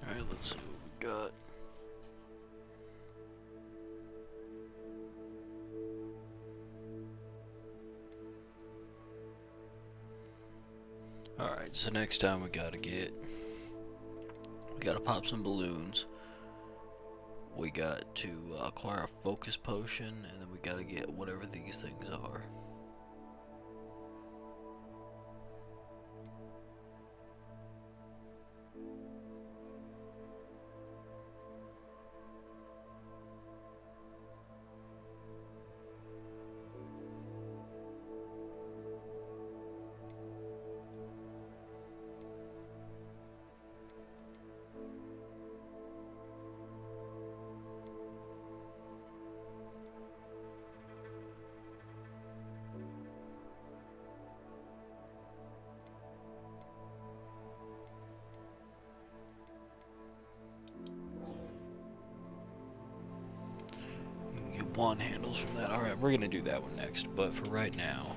Alright, let's see what we got. Alright, so next time we gotta pop some balloons. We got to acquire a focus potion, and then we gotta get whatever these things are. Wand handles from that. Alright, we're gonna do that one next, but for right now,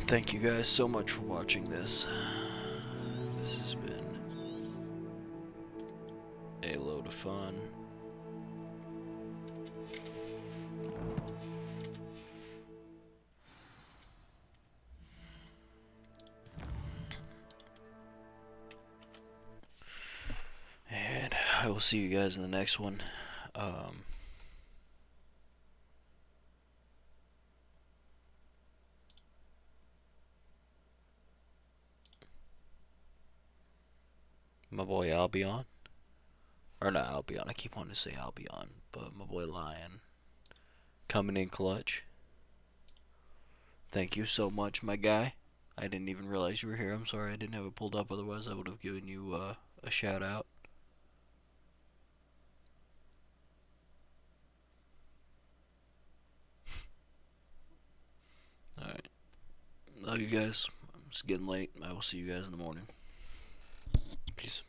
thank you guys so much for watching this. This has been a load of fun. And I will see you guys in the next one. My boy Albion. Or not Albion, I keep wanting to say Albion, but my boy Lion. Coming in clutch. Thank you so much, my guy. I didn't even realize you were here. I'm sorry I didn't have it pulled up, otherwise I would have given you a shout out. Alright. Love you guys. It's getting late. I will see you guys in the morning. Peace.